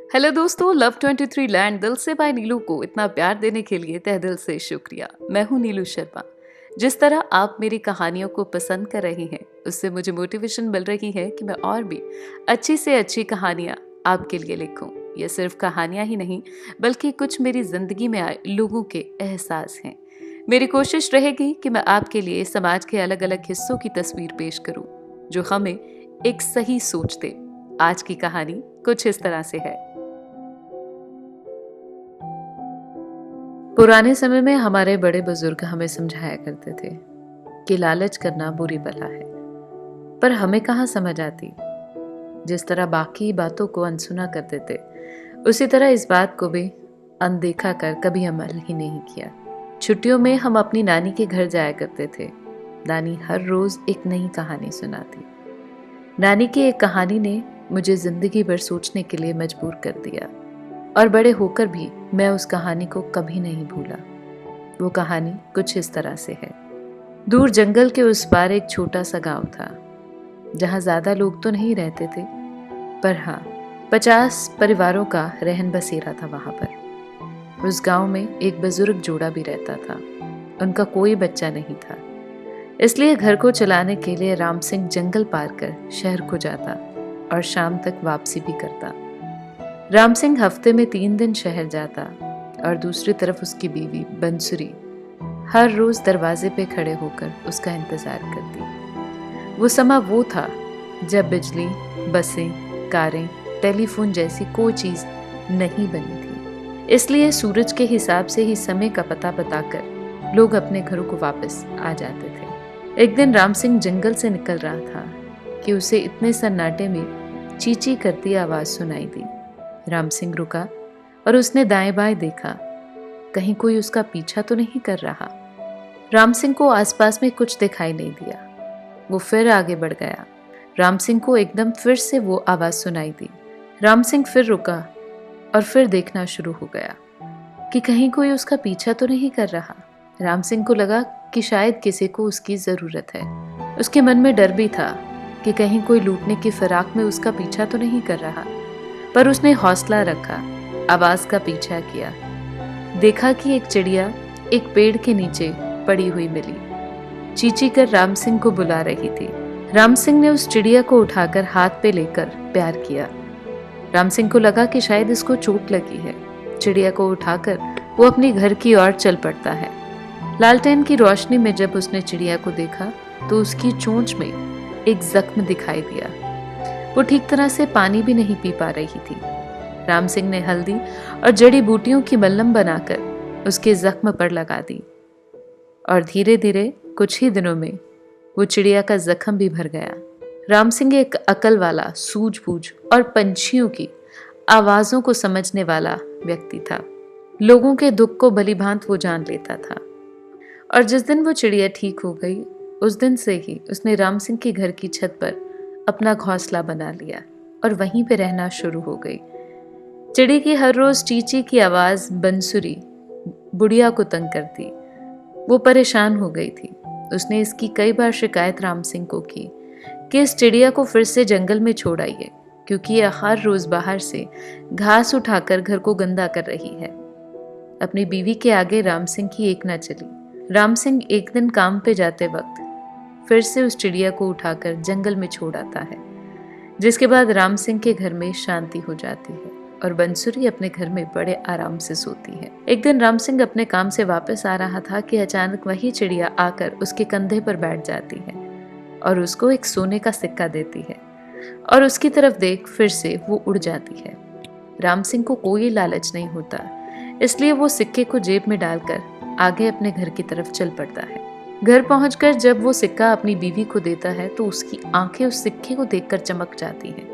Hello दोस्तों, love 23 land दिल से बाय नीलू को इतना प्यार देने के लिए तहे दिल से शुक्रिया। मैं हूं नीलू शर्मा। जिस तरह आप मेरी कहानियों को पसंद कर रही हैं, उससे मुझे मोटिवेशन मिल रही है कि मैं और भी अच्छी से अच्छी कहानियां आपके लिए लिखूं। ये सिर्फ कहानियां ही नहीं, बल्कि कुछ मेरी जिंदगी में आए लोगों के एहसास हैं। मेरी कोशिश रहेगी कि मैं आपके लिए समाज के अलग अलग हिस्सों की तस्वीर पेश करूं, जो हमें एक सही सोच दे। आज की कहानी कुछ इस तरह से है। पुराने समय में हमारे बड़े बुजुर्ग हमें समझाया करते थे कि लालच करना बुरी बला है, पर हमें कहाँ समझ आती। जिस तरह बाकी बातों को अनसुना कर देते, उसी तरह इस बात को भी अनदेखा कर कभी अमल ही नहीं किया। छुट्टियों में हम अपनी नानी के घर जाया करते थे। नानी हर रोज एक नई कहानी सुनाती। नानी की एक कहानी ने मुझे जिंदगी भर सोचने के लिए मजबूर कर दिया, और बड़े होकर भी मैं उस कहानी को कभी नहीं भूला। वो कहानी कुछ इस तरह से है। दूर जंगल के उस पार एक छोटा सा गांव था, जहां ज्यादा लोग तो नहीं रहते थे, पर हाँ, 50 परिवारों का रहन बसेरा था वहां पर। उस गांव में एक बुजुर्ग जोड़ा भी रहता था। उनका कोई बच्चा नहीं था, इसलिए घर को चलाने के लिए राम सिंह जंगल पार कर शहर को जाता और शाम तक वापसी भी करता। राम सिंह हफ्ते में 3 दिन शहर जाता, और दूसरी तरफ उसकी बीवी बंसुरी हर रोज दरवाजे पे खड़े होकर उसका इंतजार करती। वो समा वो था जब बिजली, बसें, कारें, टेलीफोन जैसी कोई चीज नहीं बनी थी, इसलिए सूरज के हिसाब से ही समय का पता बताकर लोग अपने घरों को वापस आ जाते थे। एक दिन राम सिंह जंगल से निकल रहा था कि उसे इतने सन्नाटे में चींची करती आवाज सुनाई दी। राम सिंह रुका और उसने दाएं बाएं देखा, कहीं कोई उसका पीछा तो नहीं कर रहा। राम सिंह को आसपास में कुछ दिखाई नहीं दिया। वो फिर आगे बढ़ गया। राम सिंह को एकदम फिर से वो आवाज सुनाई दी। राम सिंह फिर रुका और फिर देखना शुरू हो गया कि कहीं कोई उसका पीछा तो नहीं कर रहा। राम सिंह को लगा कि शायद किसी को उसकी जरूरत है। उसके मन में डर भी था कि कहीं कोई लूटने की फिराक में उसका पीछा तो नहीं कर रहा, पर उसने हौसला रखा, आवाज का पीछा किया। देखा कि एक चिड़िया एक पेड़ के नीचे पड़ी हुई मिली, चींची कर राम सिंह को बुला रही थी। राम सिंह ने उस चिड़िया को उठाकर हाथ पे लेकर प्यार किया। राम सिंह को लगा कि शायद इसको चोट लगी है। चिड़िया को उठाकर वो अपने घर की ओर चल पड़ता है। लालटेन की रोशनी में जब उसने चिड़िया को देखा तो उसकी चोंच में एक जख्म दिखाई दिया। वो ठीक तरह से पानी भी नहीं पी पा रही थी। राम सिंह ने हल्दी और जड़ी बूटियों की मल्लम बनाकर उसके जख्म पर लगा दी, और धीरे धीरे कुछ ही दिनों में वो चिड़िया का जख्म भी भर गया। राम सिंह एक अकल वाला, सूझबूझ और पंछियों की आवाजों को समझने वाला व्यक्ति था। लोगों के दुख को भलीभांत वो जान लेता था, और जिस दिन वो चिड़िया ठीक हो गई, उस दिन से ही उसने राम सिंह के घर की छत पर अपना घोंसला बना लिया और वहीं पे रहना शुरू हो गई। चिड़ी की हर रोज चींची की आवाज बंसुरी बुढ़िया को तंग करती। वो परेशान हो गई थी। उसने इसकी कई बार शिकायत राम सिंह को की कि इस चिड़िया को फिर से जंगल में छोड़ आइए, क्योंकि यह हर रोज बाहर से घास उठाकर घर को गंदा कर रही है। अपनी बीवी के आगे राम सिंह की एक न चली। राम सिंह एक दिन काम पे जाते वक्त फिर से उस चिड़िया को उठाकर जंगल में छोड़ आता है, जिसके बाद राम सिंह के घर में शांति हो जाती है और बंसुरी अपने घर में बड़े आराम से सोती है। एक दिन राम सिंह अपने काम से वापस आ रहा था कि अचानक वही चिड़िया आकर उसके कंधे पर बैठ जाती है और उसको एक सोने का सिक्का देती है, और उसकी तरफ देख फिर से वो उड़ जाती है। राम सिंह को कोई लालच नहीं होता, इसलिए वो सिक्के को जेब में डालकर आगे अपने घर की तरफ चल पड़ता है। घर पहुंचकर जब वो सिक्का अपनी बीवी को देता है तो उसकी आंखें उस सिक्के को देखकर चमक जाती हैं,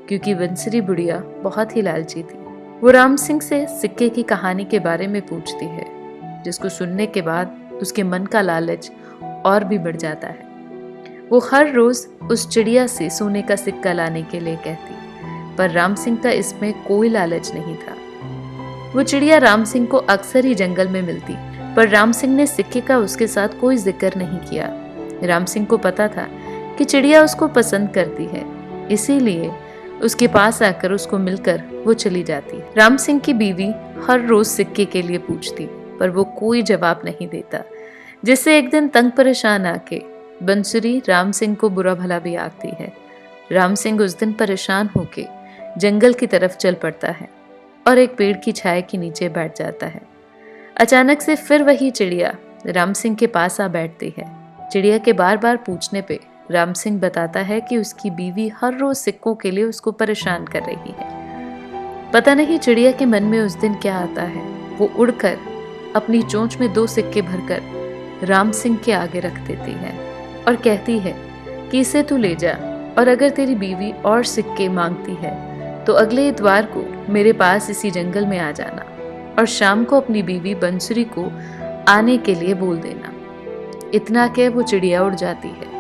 क्योंकि बंसुरी बुढ़िया बहुत ही लालची थी। वो राम सिंह से सिक्के की कहानी के बारे में पूछती है, जिसको सुनने के बाद उसके मन का लालच और भी बढ़ जाता है। वो हर रोज उस चिड़िया से सोने का सिक्का लाने के लिए कहती, पर राम सिंह का इसमें कोई लालच नहीं था। वो चिड़िया राम सिंह को अक्सर ही जंगल में मिलती, पर राम सिंह ने सिक्के का उसके साथ कोई जिक्र नहीं किया। राम सिंह को पता था कि चिड़िया उसको पसंद करती है, इसीलिए उसके पास आकर उसको मिलकर वो चली जाती। राम सिंह की बीवी हर रोज सिक्के के लिए पूछती, पर वो कोई जवाब नहीं देता, जिससे एक दिन तंग परेशान आके बंसुरी राम सिंह को बुरा भला भी आती है। राम सिंह उस दिन परेशान होके जंगल की तरफ चल पड़ता है और एक पेड़ की छाया के नीचे बैठ जाता है। अचानक से फिर वही चिड़िया राम सिंह के पास आ बैठती है। चिड़िया के बार बार पूछने पे राम सिंह बताता है कि उसकी बीवी हर रोज सिक्कों के लिए उसको परेशान कर रही है। पता नहीं चिड़िया के मन में उस दिन क्या आता है। वो उड़कर अपनी चोंच में 2 सिक्के भरकर राम सिंह के आगे रख देती है और कहती है कि इसे तू ले जा, और अगर तेरी बीवी और सिक्के मांगती है तो अगले इतवार को मेरे पास इसी जंगल में आ जाना और शाम को अपनी बीवी बंसुरी को आने के लिए बोल देना। इतना कह वो चिड़िया उड़ जाती है।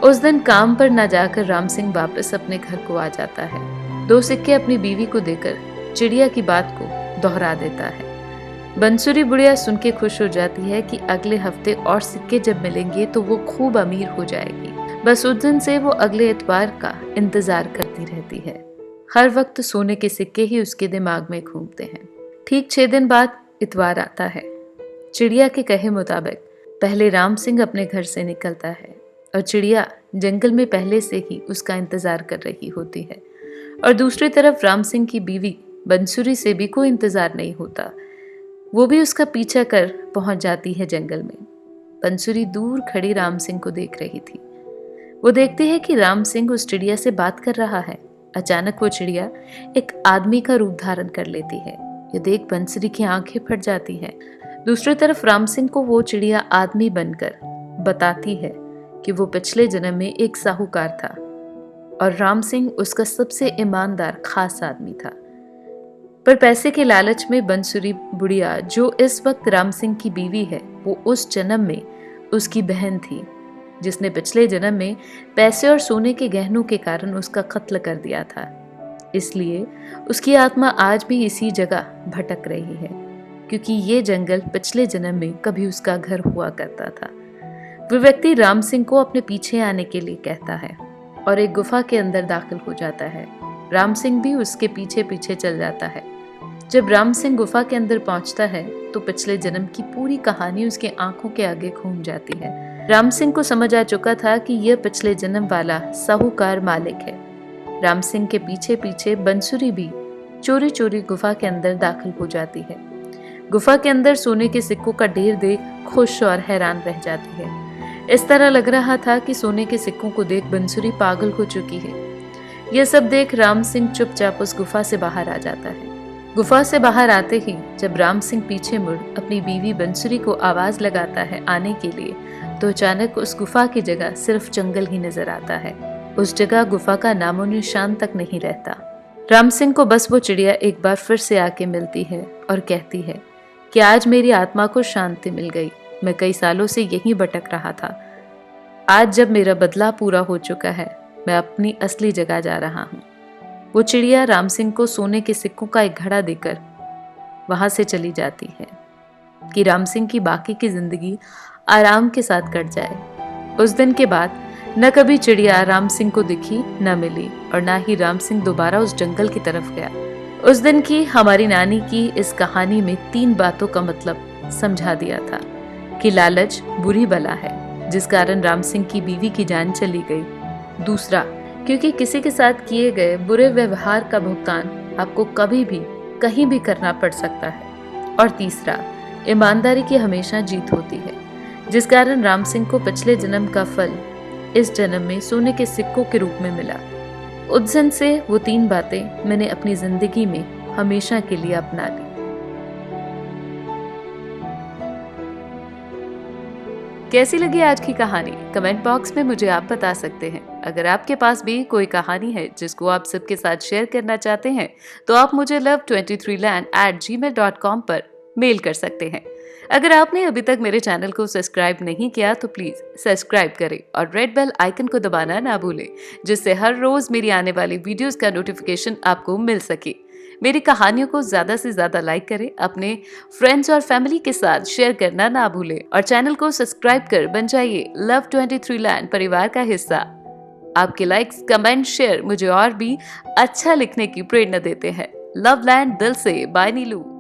उस दिन काम पर न जाकर राम सिंह वापस अपने घर को आ जाता है। 2 सिक्के अपनी बीवी को देकर चिड़िया की बात को दोहरा देता है। बंसुरी बुढ़िया सुन के खुश हो जाती है कि अगले हफ्ते और सिक्के जब मिलेंगे तो वो खूब अमीर हो जाएगी। बस उस दिन से वो अगले इतवार का इंतजार करती रहती है। हर वक्त सोने के सिक्के ही उसके दिमाग में घूमते हैं। ठीक 6 दिन बाद इतवार आता है। चिड़िया के कहे मुताबिक पहले राम सिंह अपने घर से निकलता है और चिड़िया जंगल में पहले से ही उसका इंतजार कर रही होती है, और दूसरी तरफ राम सिंह की बीवी बंसुरी से भी कोई इंतजार नहीं होता। वो भी उसका पीछा कर पहुंच जाती है जंगल में। बंसुरी दूर खड़ी राम सिंह को देख रही थी। वो देखती है कि राम सिंह उस चिड़िया से बात कर रहा है। अचानक वो चिड़िया एक आदमी का रूप धारण कर लेती है। ये देख बंसुरी की आंखें फट जाती हैं। दूसरी तरफ राम सिंह को वो चिड़िया आदमी बनकर बताती है कि वो पिछले जन्म में एक साहूकार था और राम सिंह उसका सबसे ईमानदार खास आदमी था। पर पैसे के लालच में बंसुरी बुढ़िया, जो इस वक्त राम सिंह की बीवी है, वो उस जन्म में उसकी बहन थी, जिसने पिछले जन्म में पैसे और सोने के गहनों के कारण उसका कत्ल कर दिया था। इसलिए उसकी आत्मा आज भी इसी जगह भटक रही है, क्योंकि ये जंगल पिछले जन्म में कभी उसका घर हुआ करता था। वो व्यक्ति राम सिंह को अपने पीछे आने के लिए कहता है और एक गुफा के अंदर दाखिल हो जाता है। राम सिंह भी उसके पीछे पीछे चल जाता है। जब राम सिंह गुफा के अंदर पहुंचता है तो पिछले जन्म की पूरी कहानी उसके आंखों के आगे घूम जाती है। राम सिंह को समझ आ चुका था कि यह पिछले जन्म वाला साहूकार मालिक है। राम सिंह के पीछे पीछे बंसुरी भी चोरी चोरी गुफा के अंदर दाखिल हो जाती है। गुफा के अंदर सोने के सिक्कों का ढेर देख खुश और हैरान रह जाती है। इस तरह लग रहा था कि सोने के सिक्कों को देख बंसुरी पागल हो चुकी है। यह सब देख राम सिंह चुपचाप उस गुफा से बाहर आ जाता है। गुफा से बाहर आते ही जब राम सिंह पीछे मुड़ अपनी बीवी बंसुरी को आवाज लगाता है आने के लिए, तो अचानक उस गुफा की जगह सिर्फ जंगल ही नजर आता है। उस जगह गुफा का नामो निशान तक नहीं रहता। राम सिंह को बस वो चिड़िया एक बार फिर से आके मिलती है और कहती है कि आज मेरी आत्मा को शांति मिल गई। मैं कई सालों से यहीं भटक रहा था। आज जब मेरा बदला पूरा हो चुका है, मैं अपनी असली जगह जा रहा हूँ। वो चिड़िया राम सिंह को सोने के सिक्कों का एक घड़ा देकर वहां से चली जाती है कि राम सिंह की बाकी की जिंदगी आराम के साथ कट जाए। उस दिन के बाद न कभी चिड़िया राम सिंह को दिखी, न मिली, और न ही राम सिंह दोबारा उस जंगल की तरफ गया। उस दिन की हमारी नानी की इस कहानी में 3 बातों का मतलब समझा दिया था कि लालच बुरी बला है, जिस कारण राम सिंह की बीवी की जान चली गई। दूसरा, क्योंकि किसी के साथ किए गए बुरे व्यवहार का भुगतान आपको कभी भी कहीं भी करना पड़ सकता है। और तीसरा, ईमानदारी की हमेशा जीत होती है, जिस कारण राम सिंह को पिछले जन्म का फल इस जन्म में सोने के सिक्कों के रूप में मिला। उस दिन से वो 3 बातें मैंने अपनी जिंदगी में हमेशा के लिए अपना ली। कैसी लगी आज की कहानी? कमेंट बॉक्स में मुझे आप बता सकते हैं। अगर आपके पास भी कोई कहानी है जिसको आप सबके साथ शेयर करना चाहते हैं, तो आप मुझे love23land@gmail.com पर मेल कर सकते हैं। अगर आपने अभी तक मेरे चैनल को सब्सक्राइब नहीं किया तो प्लीज सब्सक्राइब करें और रेड बेल आइकन को दबाना ना भूलें, जिससे हर रोज मेरी आने वाली वीडियोस का नोटिफिकेशन आपको मिल सके। मेरी कहानियों को ज्यादा से ज्यादा लाइक करें, अपने फ्रेंड्स और फैमिली के साथ शेयर करना ना भूलें और चैनल को सब्सक्राइब कर बन जाइए लव 23 लैंड परिवार का हिस्सा। आपके लाइक्स, कमेंट, शेयर मुझे और भी अच्छा लिखने की प्रेरणा देते हैं। लव लैंड दिल से, बाय नीलू।